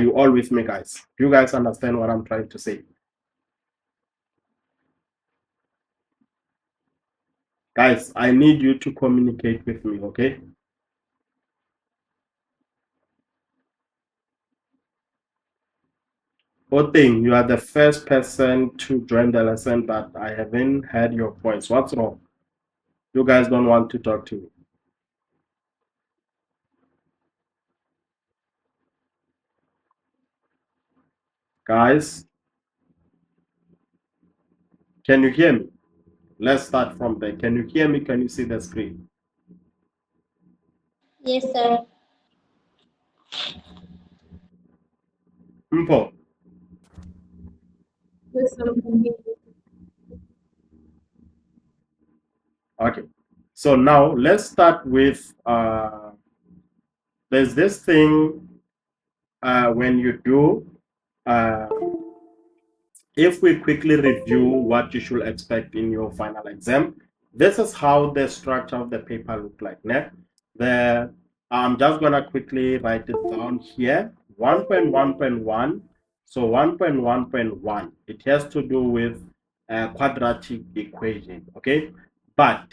you all with me, guys? Do you guys understand what I'm trying to say? Guys, I need you to communicate with me, okay? Oting, you are the first person to join the lesson, but I haven't heard your voice. What's wrong? You guys don't want to talk to me. Guys, can you hear me? Let's start from there. Can you hear me? Can you see the screen? Yes, sir. Mpo. Yes, sir. Okay. So now let's start with there's this thing when you do if we quickly review what you should expect in your final exam, this is how the structure of the paper look like. I'm just gonna quickly write it down here. 1.1.1. So 1.1.1, it has to do with a quadratic equation. Okay, but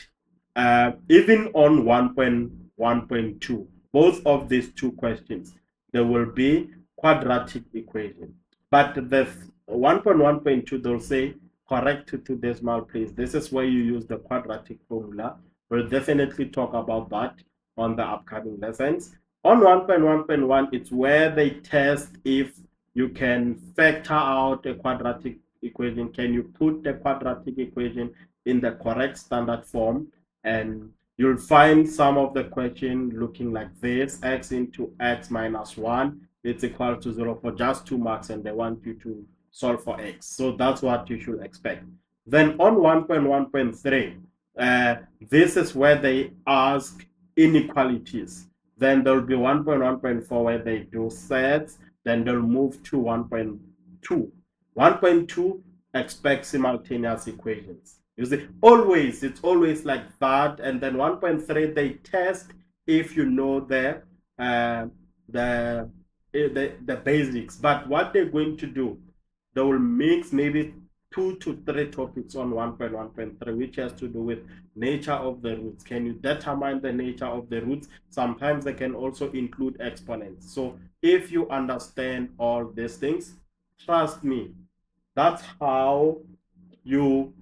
even on 1.1.2, both of these two questions, there will be quadratic equation. But the 1.1.2, they'll say correct to decimal place. This is where you use the quadratic formula. We'll definitely talk about that on the upcoming lessons. On 1.1.1, it's where they test if you can factor out a quadratic equation. Can you put the quadratic equation in the correct standard form? And you'll find some of the question looking like this: x into x minus 1, it's equal to 0 for just 2 marks, and they want you to solve for x. So that's what you should expect. Then on 1.1.3, this is where they ask inequalities. Then there'll be 1.1.4 where they do sets. Then they'll move to 1.2. 1.2 expect simultaneous equations. You see, it's always like that. And then 1.3, they test if you know the basics. But what they're going to do, they will mix maybe 2 to 3 topics on 1.1.3, which has to do with nature of the roots. Can you determine the nature of the roots? Sometimes they can also include exponents. So if you understand all these things, trust me, that's how you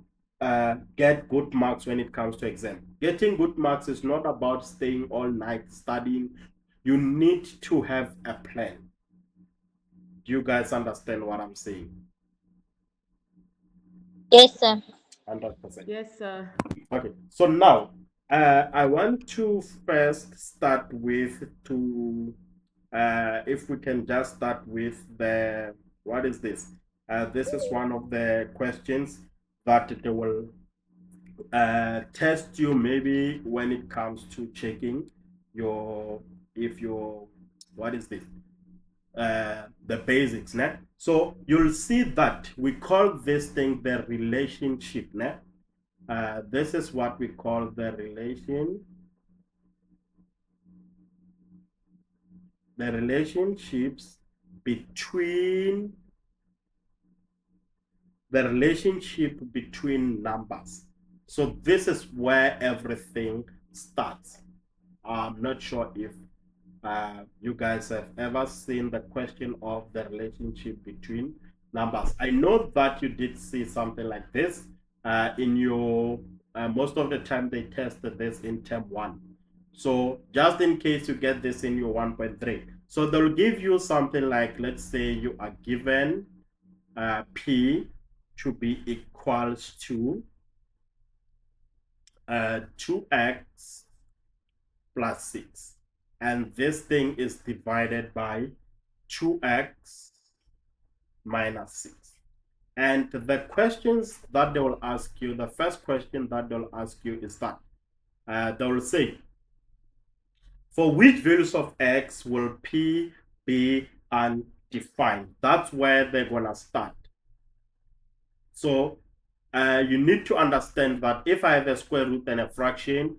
get good marks when it comes to exam. Getting good marks is not about staying all night studying. You need to have a plan. Do you guys understand what I'm saying? Yes, sir. 100%. Yes, sir. Okay, so now I want to first start with if we can just start with the, what is this? This is one of the questions that they will test you maybe when it comes to checking what is this? The basics. So you'll see that we call this thing the relationship. This is what we call the relationships between numbers. So this is where everything starts. I'm not sure if you guys have ever seen the question of the relationship between numbers. I know that you did see something like this in your most of the time they tested this in term 1. So just in case you get this in your 1.3, so they'll give you something like, let's say you are given p to be equals to 2x plus 6, and this thing is divided by 2x minus 6. And the questions that they will ask you, the first question that they'll ask you is that they will say, for which values of x will p be undefined? That's where they're gonna start. So you need to understand that if I have a square root and a fraction,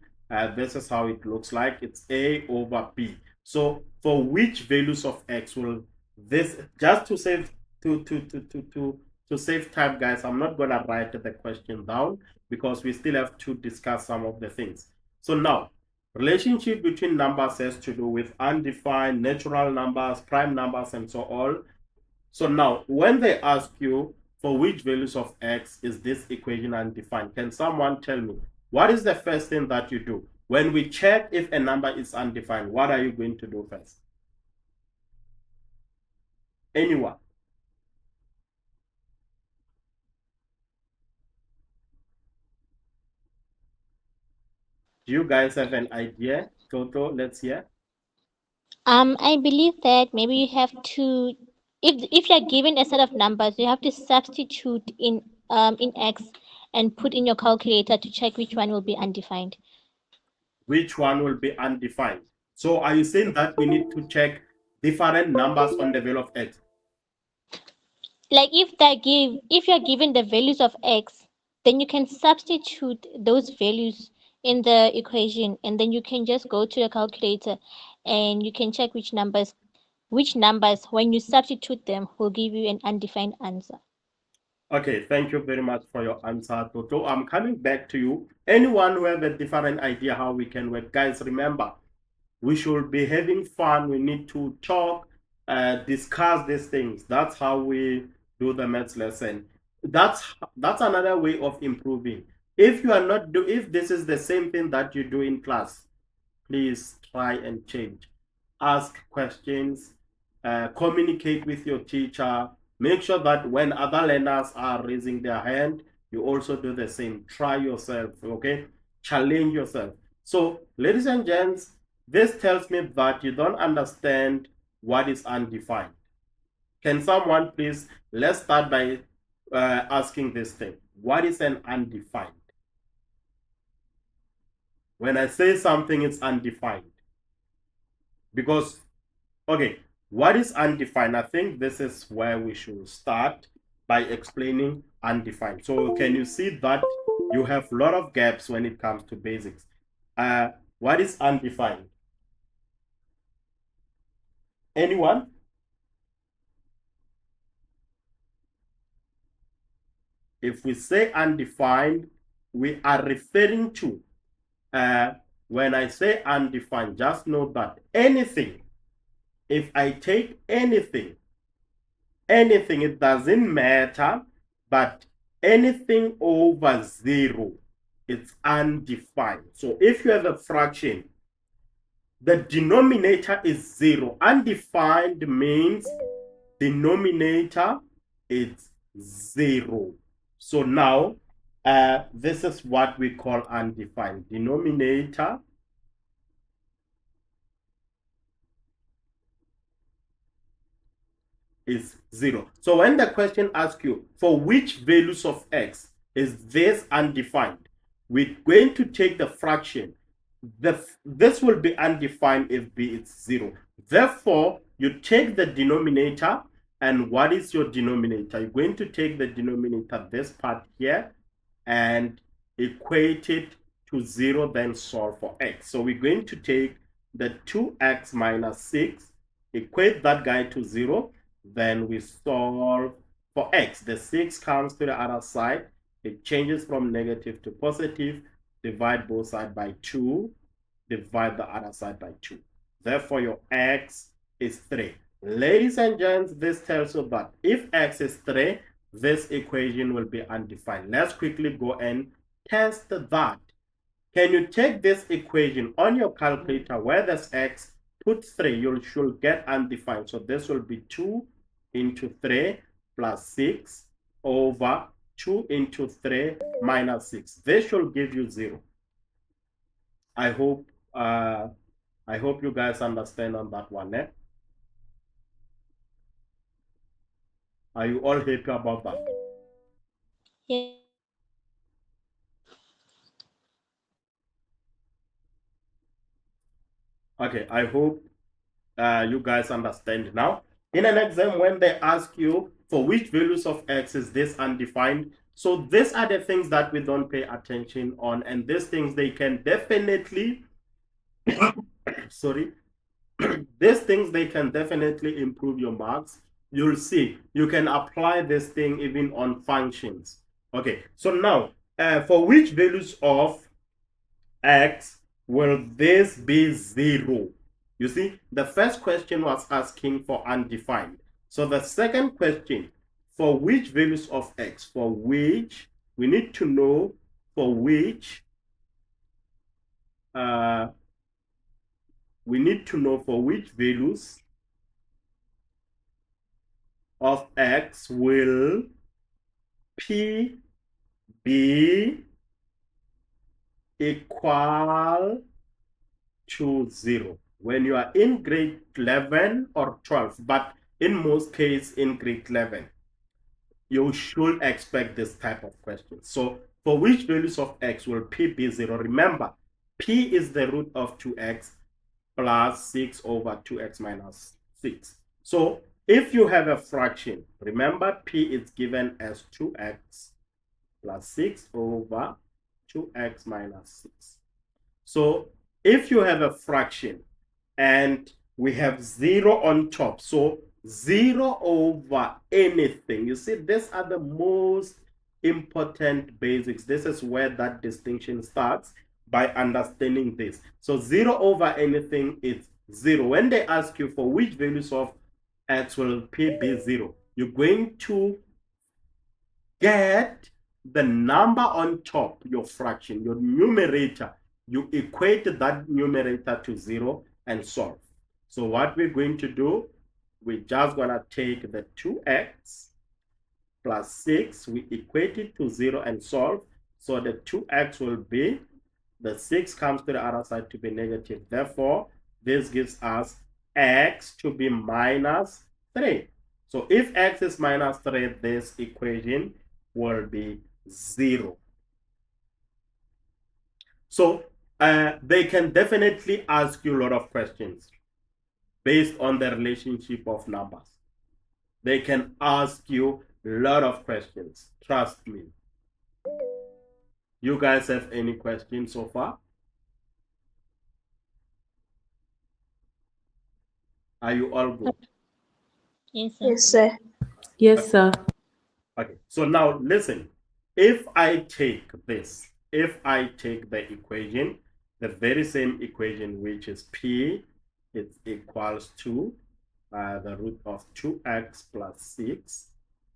this is how it looks like. It's a over b. So for which values of x will This just to save time, guys. I'm not gonna write the question down because we still have to discuss some of the things. So now, relationship between numbers has to do with undefined, natural numbers, prime numbers, and so on. So now, when they ask you for which values of x is this equation undefined, can someone tell me what is the first thing that you do when we check if a number is undefined? What are you going to do first? Anyone? Do you guys have an idea? Toto, let's hear. I believe that maybe you have to, if you're given a set of numbers, you have to substitute in X and put in your calculator to check which one will be undefined. Which one will be undefined? So are you saying that we need to check different numbers on the value of x? Like if you're given the values of X, then you can substitute those values in the equation, and then you can just go to the calculator and you can check which numbers when you substitute them will give you an undefined answer. Okay, thank you very much for your answer, Toto. I'm coming back to you. Anyone who have a different idea how we can work? Guys, remember, we should be having fun. We need to talk, discuss these things. That's how we do the maths lesson. That's another way of improving. If you are not do if this is the same thing that you do in class, please try and change. Ask questions, communicate with your teacher. Make sure that when other learners are raising their hand, you also do the same. Try yourself, okay? Challenge yourself. So, ladies and gents, this tells me that you don't understand what is undefined. Can someone please, let's start by asking this thing. What is an undefined? When I say something, it's undefined. Because, okay, what is undefined? I think this is where we should start by explaining undefined. So can you see that you have a lot of gaps when it comes to basics? What is undefined? Anyone? If we say undefined, we are referring to, when I say undefined, just know that anything, if I take anything, it doesn't matter, but anything over 0, it's undefined. So if you have a fraction, the denominator is 0. Undefined means denominator is 0. So now, this is what we call undefined. Denominator is 0. So when the question asks you for which values of x is this undefined, we're going to take the fraction. This will be undefined if b is 0. Therefore, you take the denominator, and what is your denominator? You're going to take the denominator, this part here, and equate it to 0, then solve for x. So we're going to take the 2x minus 6, equate that guy to 0, then we solve for x. The 6 comes to the other side. It changes from negative to positive. Divide both sides by 2. Divide the other side by 2. Therefore, your x is 3. Ladies and gents, this tells you that if x is 3, this equation will be undefined. Let's quickly go and test that. Can you take this equation on your calculator where there's x, put 3, you should get undefined. So this will be 2 into 3 plus 6 over 2 into 3 minus 6. This should give you 0. I hope you guys understand on that one. Eh? Are you all happy about that? Yes. Okay, I hope you guys understand now. In an exam, when they ask you for which values of x is this undefined, so these are the things that we don't pay attention on, and these things they can definitely sorry, these things, they can definitely improve your marks. You'll see, you can apply this thing even on functions. Okay, so now, for which values of x will this be 0? You see, the first question was asking for undefined. So the second question, for which values of x, for which, we need to know for which, we need to know for which values of x will p be equal to 0 when you are in grade 11 or 12, but in most cases in grade 11, you should expect this type of question. So for which values of x will p be 0? Remember, p is the root of 2x plus 6 over 2x minus 6. So if you have a fraction, remember p is given as 2x plus 6 over 2x minus 6. So if you have a fraction and we have 0 on top, so 0 over anything, you see, these are the most important basics. This is where that distinction starts, by understanding this. So 0 over anything is 0. When they ask you for which values of x will p be 0, you're going to get the number on top, your fraction, your numerator. You equate that numerator to 0 and solve. So what we're going to do, we're just going to take the 2x plus 6, we equate it to 0 and solve. So the 2x will be, the 6 comes to the other side to be negative. Therefore, this gives us x to be minus 3. So if x is minus 3, this equation will be 0. So they can definitely ask you a lot of questions based on the relationship of numbers. They can ask you a lot of questions. Trust me. You guys have any questions so far? Are you all good? Yes, sir. Yes, sir. Yes, sir. Okay, so now listen. If I take this, if I take the equation, the very same equation, which is p, it equals to the root of 2x plus 6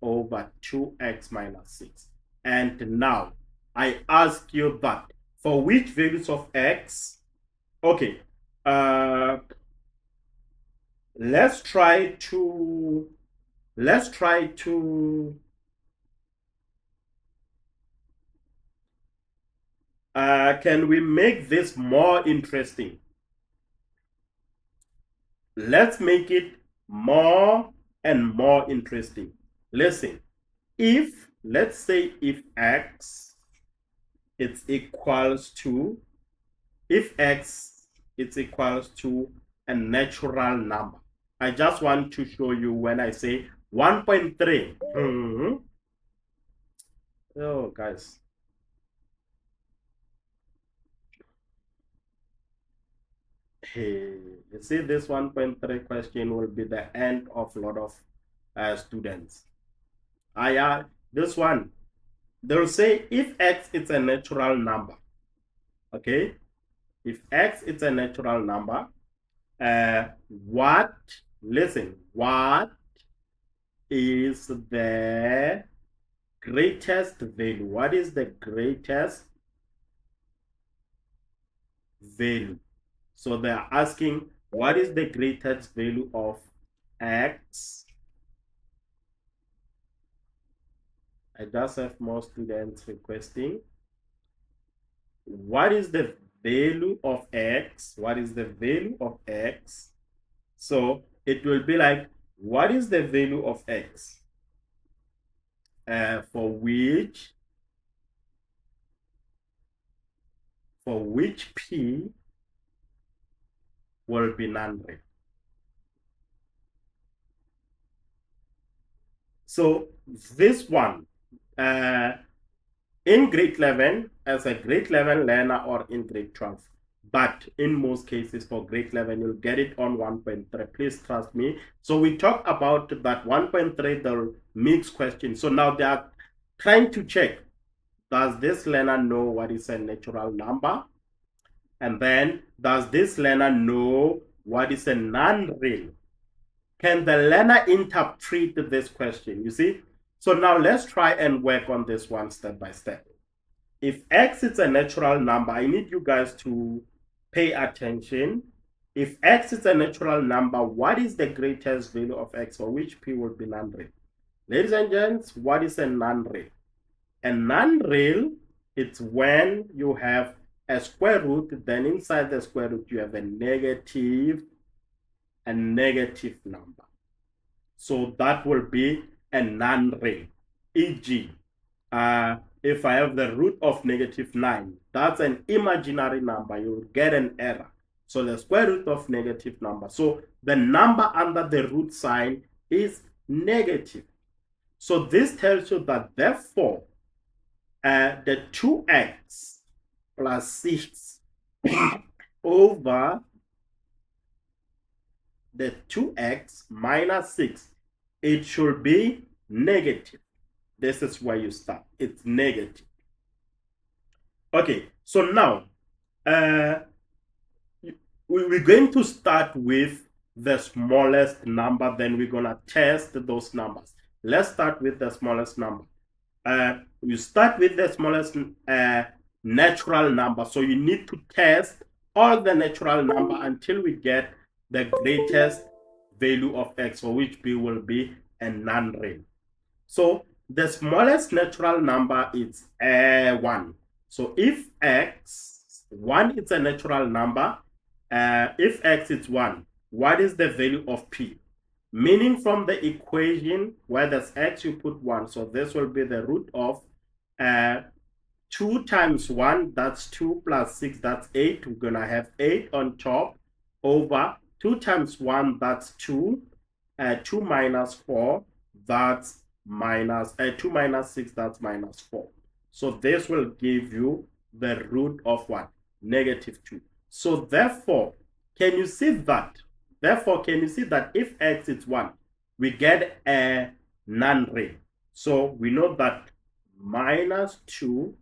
over 2x minus 6. And now I ask you that for which values of x, okay, let's try to can we make this more interesting? Let's make it more and more interesting. Listen, if, let's say if x is equals to, if x is equals to a natural number. I just want to show you when I say 1.3. Oh, guys. Hey, you see, this 1.3 question will be the end of a lot of students. This one, they'll say if x is a natural number, okay? If x is a natural number, what, listen, what is the greatest value? What is the greatest value? So they're asking, what is the greatest value of x? I just have more students requesting. What is the value of x? What is the value of x? So it will be like, what is the value of x? For which p will be non-real. So this one, in grade 11, as a grade 11 learner or in grade 12, but in most cases for grade 11, you'll get it on 1.3. Please trust me. So we talked about that 1.3, the mixed question. So now they are trying to check, does this learner know what is a natural number? And then, does this learner know what is a non-real? Can the learner interpret this question? You see? So now let's try and work on this one step by step. If x is a natural number, I need you guys to pay attention. If x is a natural number, what is the greatest value of x, for which p will be non-real? Ladies and gents, what is a non-real? A non-real, it's when you have a square root, then inside the square root you have a negative number. So that will be a non-real. E.g., if I have the root of -9, that's an imaginary number. You will get an error. So the square root of negative number. So the number under the root sign is negative. So this tells you that therefore the 2x plus 6 over the 2x minus 6, it should be negative. This is where you start. It's negative. Okay, so now we're going to start with the smallest number, then we're going to test those numbers. Let's start with the smallest number. You start with the smallest natural number. So you need to test all the natural number until we get the greatest value of x, for which p will be a non-real. So the smallest natural number is 1. So if x1 is a natural number, if x is 1, what is the value of p? Meaning from the equation where there's x, you put 1. So this will be the root of 2 times 1, that's 2 plus 6, that's 8. We're going to have 8 on top over 2 times 1, that's 2. 2 minus 4, that's minus 2 minus 6, that's minus 4. So this will give you the root of what? -2. So therefore, can you see that? Therefore, can you see that if x is 1, we get a non-real. So we know that -2,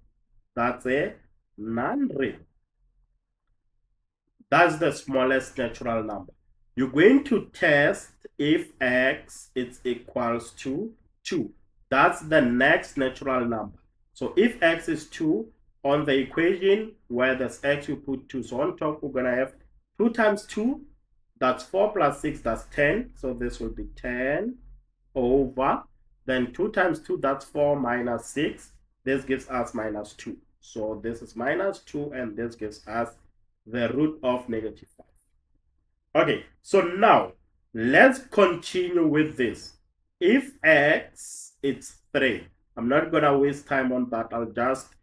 that's a non-real. That's the smallest natural number. You're going to test if x is equals to 2. That's the next natural number. So if x is 2, on the equation where there's x, you put 2. So on top, we're going to have 2 times 2, that's 4 plus 6, that's 10. So this will be 10 over, then 2 times 2, that's 4 minus 6. This gives us -2. So this is -2, and this gives us the root of -5. Okay, so now let's continue with this. If x is 3, I'm not going to waste time on that. I'll just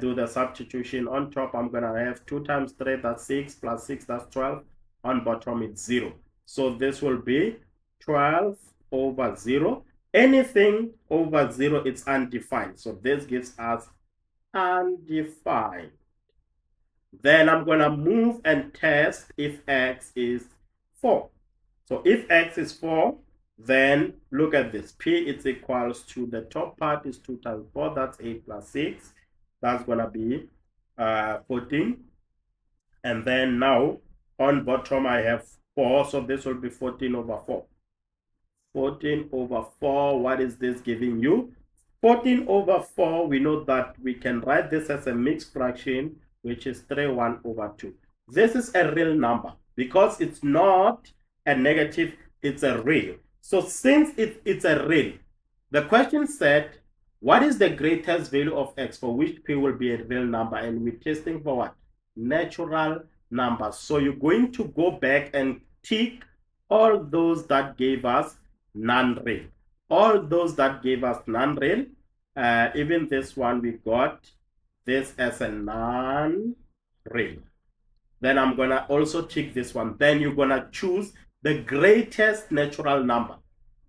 do the substitution. On top, I'm going to have 2 times 3, that's 6, plus 6, that's 12. On bottom, it's 0. So this will be 12 over 0. Anything over 0, it's undefined. So this gives us undefined. Then I'm going to move and test if x is 4. So if x is 4, then look at this. P is equals to, the top part is 2 times 4. That's 8 plus 6. That's going to be 14. And then now on bottom, I have 4. So this will be 14 over 4. 14 over 4, what is this giving you? 14 over 4, we know that we can write this as a mixed fraction, which is 3/1 over 2. This is a real number because it's not a negative, it's a real. So since it's a real, the question said, what is the greatest value of x, for which p will be a real number? And we're testing for what? Natural numbers. So you're going to go back and tick all those that gave us non-real. All those that gave us non-real, even this one, we got this as a non-real. Then I'm going to also tick this one. Then you're going to choose the greatest natural number,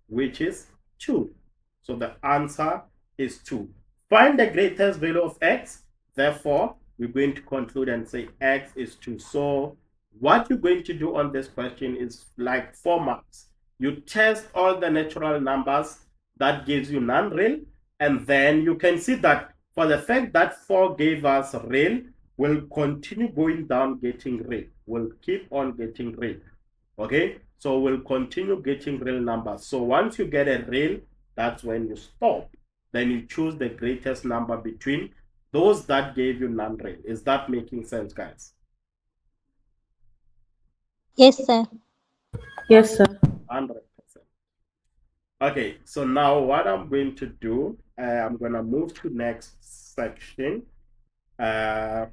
which is 2. So the answer is 2. Find the greatest value of x. Therefore, we're going to conclude and say x is 2. So what you're going to do on this question is like 4 marks. You test all the natural numbers, that gives you non-real, and then you can see that for the fact that 4 gave us real, we'll continue going down getting real. We'll keep on getting real. Okay, so we'll continue getting real numbers. So once you get a real, that's when you stop. Then you choose the greatest number between those that gave you non-real. Is that making sense, guys? Yes, sir. Yes, sir. 100%. Okay, so now what I'm going to do, I'm going to move to next section. The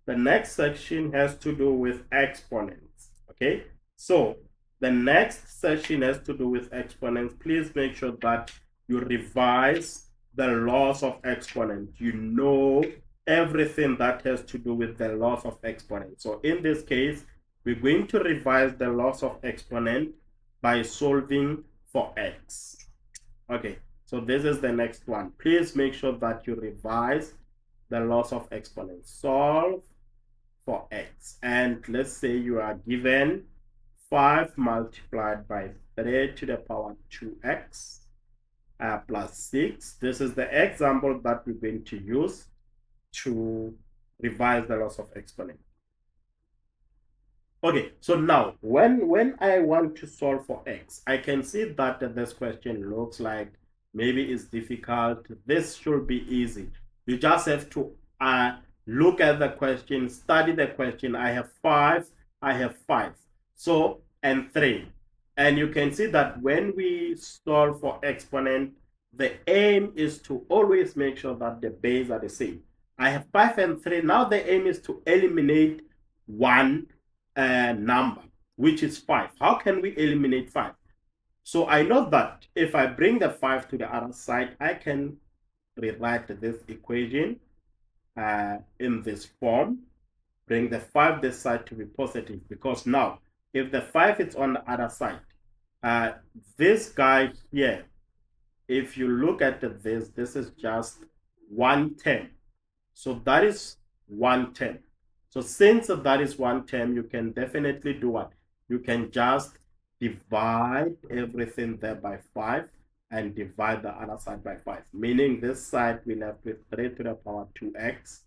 next section has to do with exponents. Okay, so the next section has to do with exponents. Please make sure that you revise the laws of exponents. You know everything that has to do with the laws of exponents. So in this case, we're going to revise the laws of exponent by solving for x. Okay, so this is the next one. Please make sure that you revise the laws of exponents. Solve for x. And let's say you are given 5 multiplied by 3 to the power 2x plus 6. This is the example that we're going to use to revise the laws of exponent. Okay, so now when I want to solve for x, I can see that this question looks like maybe it's difficult. This should be easy. You just have to look at the question, study the question. I have 5, I have 5. So, and 3. And you can see that when we solve for exponent, the aim is to always make sure that the base are the same. I have 5 and 3. Now the aim is to eliminate one number, which is 5. How can we eliminate 5? So I know that if I bring the 5 to the other side, I can rewrite this equation in this form. Bring the 5 this side to be positive, because now if the 5 is on the other side, this guy here, if you look at this is just 1/10. So that is 1/10. So since that is 1/10, you can definitely do what? You can just divide everything there by 5 and divide the other side by 5. Meaning this side we left with 3 to the power 2x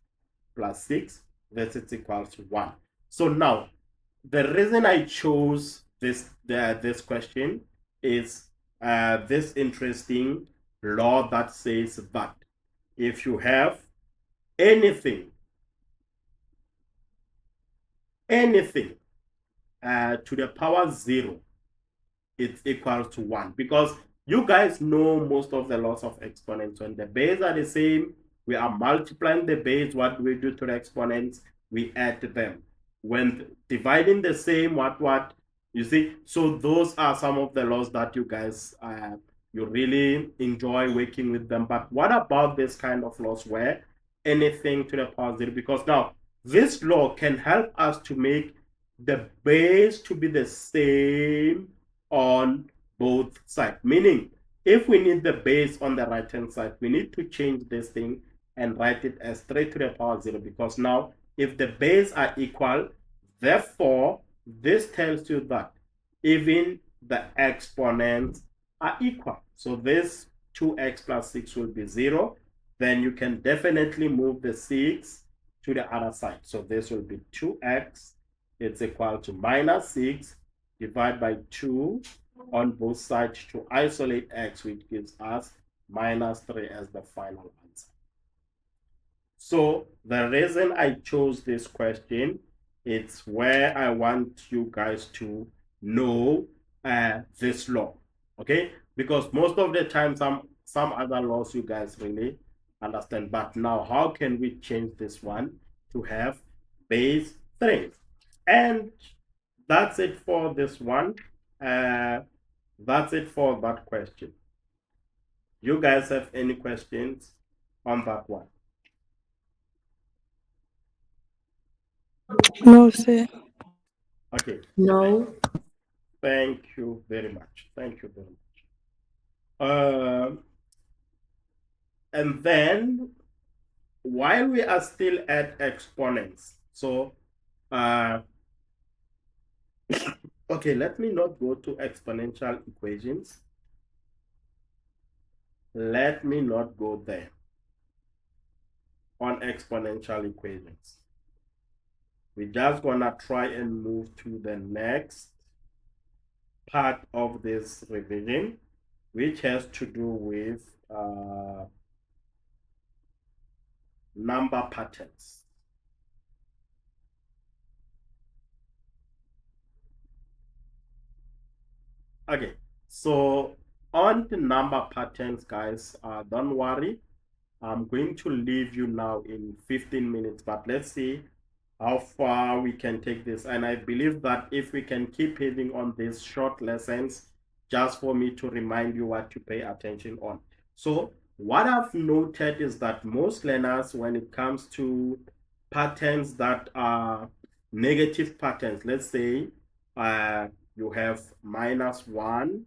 plus 6. This is equal to 1. So now, the reason I chose this question is this interesting law that says that if you have anything to the power 0, it's equal to 1, because you guys know most of the laws of exponents. When the base are the same, we are multiplying the base. What do we do to the exponents? We add them. When dividing the same, what you see? So those are some of the laws that you guys you really enjoy working with them. But what about this kind of laws where anything to the power 0? Because now this law can help us to make the base to be the same on both sides. Meaning, if we need the base on the right hand side, we need to change this thing and write it as 3 to the power 0, because now if the base are equal, therefore this tells you that even the exponents are equal. So this 2x plus 6 will be 0. Then you can definitely move the 6 to the other side. So this will be 2x. It's equal to minus 6 divided by 2 on both sides to isolate x, which gives us minus 3 as the final answer. So the reason I chose this question, it's where I want you guys to know this law, okay? Because most of the time, some other laws you guys really understand. But now, how can we change this one to have base 3? And that's it for this one. That's it for that question. You guys have any questions on that one? No, sir. Okay. No. Thank you very much. Thank you very much. And then while we are still at exponents, so okay, let me not go to exponential equations. Let me not go there on exponential equations. We're just gonna try and move to the next part of this revision, which has to do with number patterns. Okay, so on the number patterns, guys, don't worry. I'm going to leave you now in 15 minutes, but let's see how far we can take this. And I believe that if we can keep hitting on these short lessons, just for me to remind you what to pay attention on. So what I've noted is that most learners, when it comes to patterns that are negative patterns, let's say you have -1.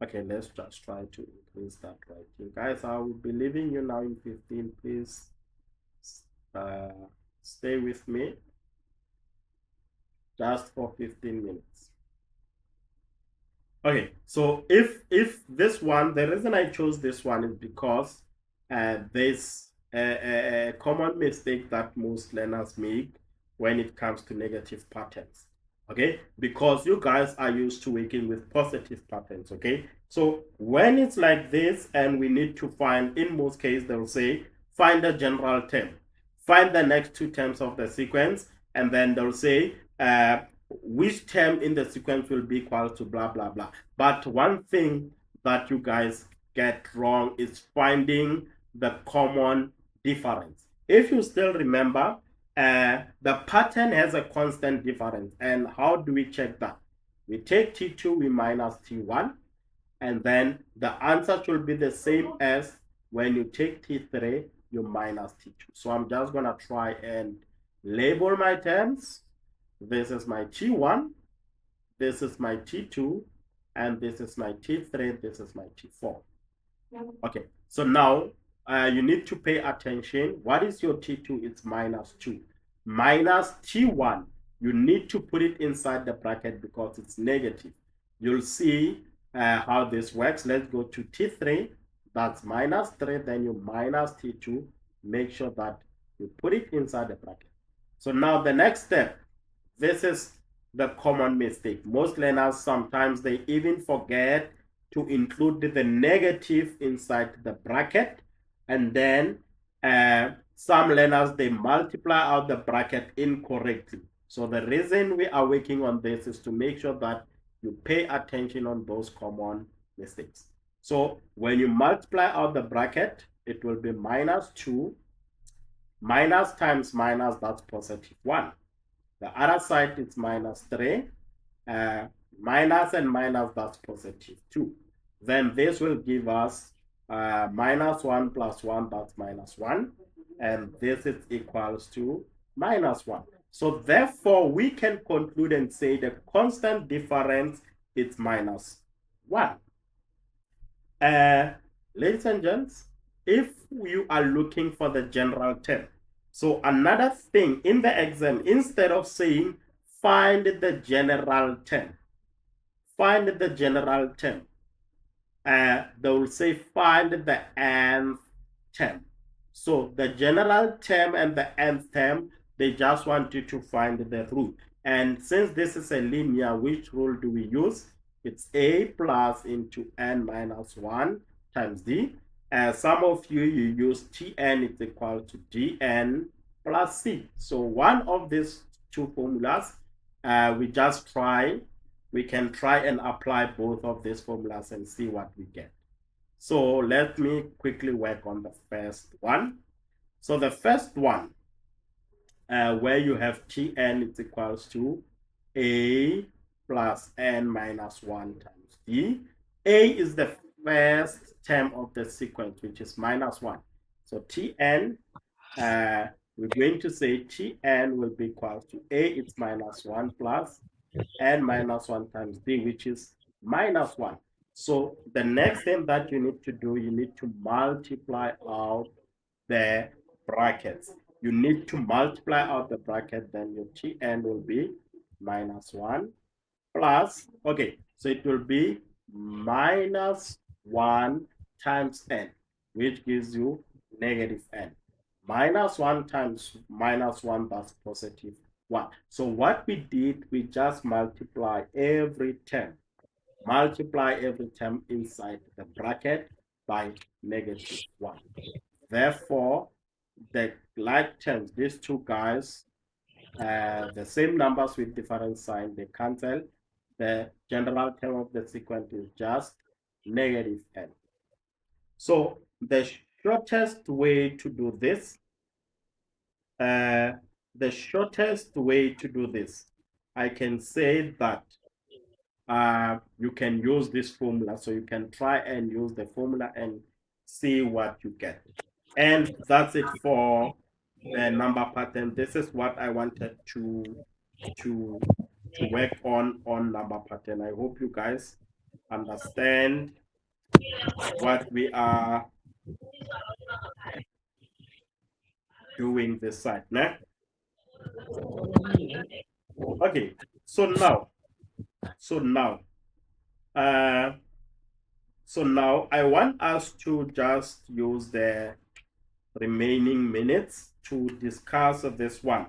Okay, let's just try to increase that right here. Guys, I will be leaving you now in 15. Please stay with me just for 15 minutes. Okay, so if this one, the reason I chose this one is because there's a common mistake that most learners make when it comes to negative patterns. Okay, because you guys are used to working with positive patterns. Okay, so when it's like this and we need to find, in most cases they'll say find a general term, find the next two terms of the sequence, and then they'll say which term in the sequence will be equal to blah blah blah. But one thing that you guys get wrong is finding the common difference. If you still remember, the pattern has a constant difference. And how do we check that? We take T2, we minus T1, and then the answer should be the same as when you take T3, you minus T2. So I'm just going to try and label my terms. This is my T1, this is my T2, and this is my T3, this is my T4. Okay, so now you need to pay attention. What is your T2? It's -2. Minus T1, you need to put it inside the bracket because it's negative. You'll see how this works. Let's go to T3. That's -3. Then you minus T2. Make sure that you put it inside the bracket. So now the next step, this is the common mistake. Most learners, sometimes they even forget to include the negative inside the bracket, and then some learners, they multiply out the bracket incorrectly. So the reason we are working on this is to make sure that you pay attention on those common mistakes. So when you multiply out the bracket, it will be -2. Minus times minus, that's +1. The other side is -3. Minus and minus, that's +2. Then this will give us -1 plus 1, that's -1. And this is equals to -1. So therefore, we can conclude and say the constant difference is -1. Ladies and gents, if you are looking for the general term, so another thing in the exam, instead of saying find the general term, find the general term, they will say find the nth term. So the general term and the nth term, they just want you to find the root. And since this is a linear, which rule do we use? It's a plus into n minus 1 times d. Some of you use tn is equal to dn plus c. So one of these two formulas, we can try and apply both of these formulas and see what we get. So let me quickly work on the first one. So the first one, where you have tn is equals to a plus n minus 1 times d. A is the first term of the sequence, which is -1. So tn, we're going to say tn will be equal to a, it's -1 plus n minus 1 times d, which is -1. So the next thing that you need to do, you need to multiply out the brackets. You need to multiply out the bracket, then your Tn will be minus 1 plus, okay, so it will be minus 1 times n, which gives you negative n. Minus 1 times minus 1, that's positive 1. So what we did, we just multiply every term. Multiply every term inside the bracket by negative 1. Therefore, the like terms, these two guys, the same numbers with different sign, they cancel. The general term of the sequence is just negative n. So the shortest way to do this, I can say that you can use this formula. So you can try and use the formula and see what you get. And that's it for the number pattern. This is what I wanted to work on number pattern. I hope you guys understand what we are doing this side. Nah? Okay, so now uh, I want us to just use the remaining minutes to discuss this one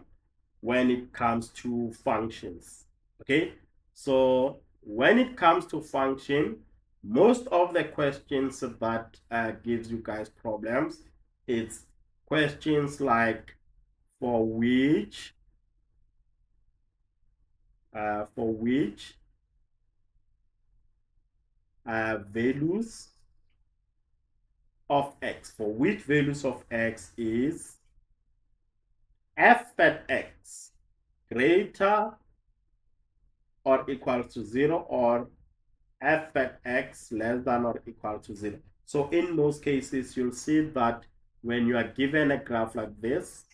when it comes to functions. Okay, so when it comes to function, most of the questions that gives you guys problems, it's questions like for which values of x, for which values of x is f at x greater or equal to 0, or f at x less than or equal to 0. So in most cases, you'll see that when you are given a graph like this,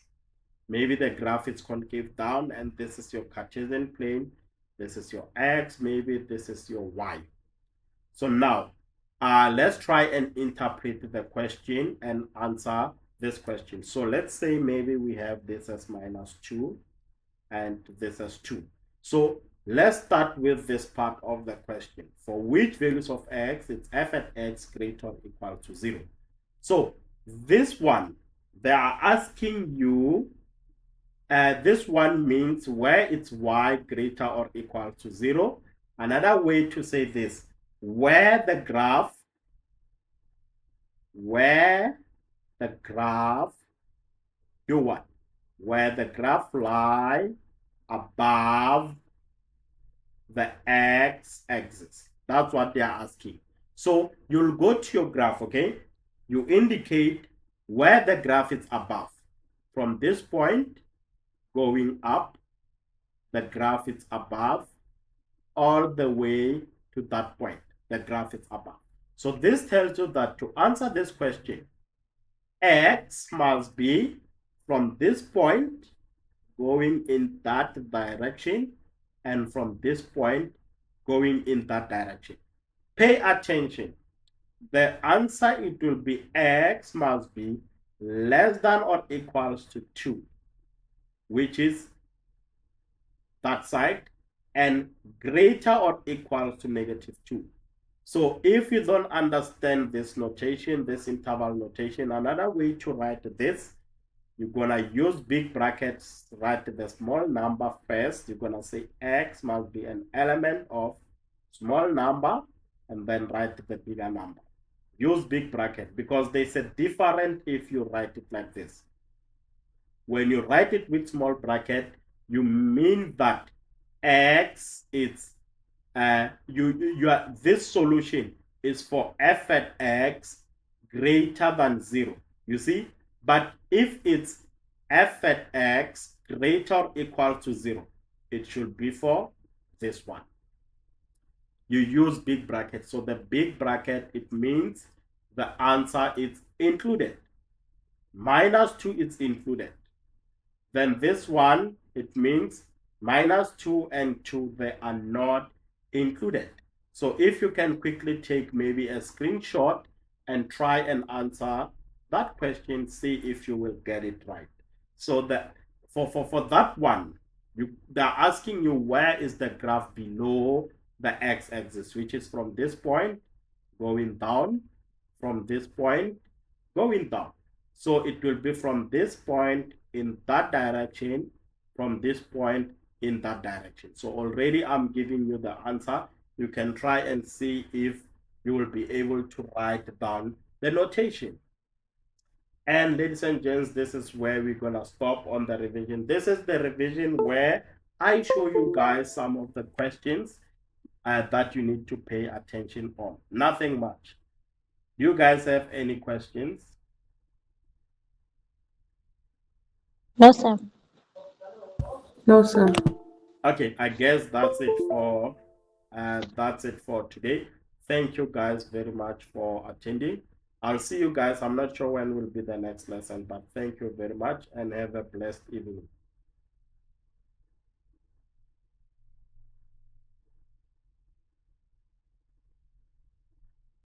maybe the graph is concave down and this is your Cartesian plane, this is your x, maybe this is your y. So now, let's try and interpret the question and answer this question. So let's say maybe we have this as minus 2 and this as 2. So let's start with this part of the question. For which values of x, it's f at x greater or equal to 0. So this one, they are asking you, this one means where it's y greater or equal to 0. Another way to say this, where the graph do what? Where the graph lie above the x-axis. That's what they are asking. So you'll go to your graph, okay? You indicate where the graph is above. From this point going up, the graph is above, all the way to that point, the graph is above. So this tells you that to answer this question, x must be from this point going in that direction, and from this point going in that direction. Pay attention. The answer, it will be x must be less than or equals to 2, which is that side, and greater or equal to negative 2. So if you don't understand this notation, this interval notation, another way to write this, you're gonna use big brackets, write the small number first. You're gonna say x must be an element of small number, and then write the bigger number. Use big bracket because they said different if you write it like this. When you write it with small bracket, you mean that x is this solution is for f at x greater than 0. You see? But if it's f at x greater or equal to 0, it should be for this one. You use big bracket. So the big bracket, it means the answer is included. Minus 2 is included. Then this one, it means minus 2 and 2, they are not included. So if you can quickly take maybe a screenshot and try and answer that question, see if you will get it right. So that for that one, they're asking you where is the graph below the x-axis, which is from this point going down, from this point going down. So it will be from this point in that direction, from this point in that direction. So already I'm giving you the answer. You can try and see if you will be able to write down the notation. And ladies and gents, this is where we're gonna stop on the revision. This is the revision where I show you guys some of the questions that you need to pay attention on. Nothing much. Do you guys have any questions? No, sir. No, sir. Okay, I guess that's it for today. Thank you guys very much for attending. I'll see you guys. I'm not sure when will be the next lesson, but thank you very much and have a blessed evening.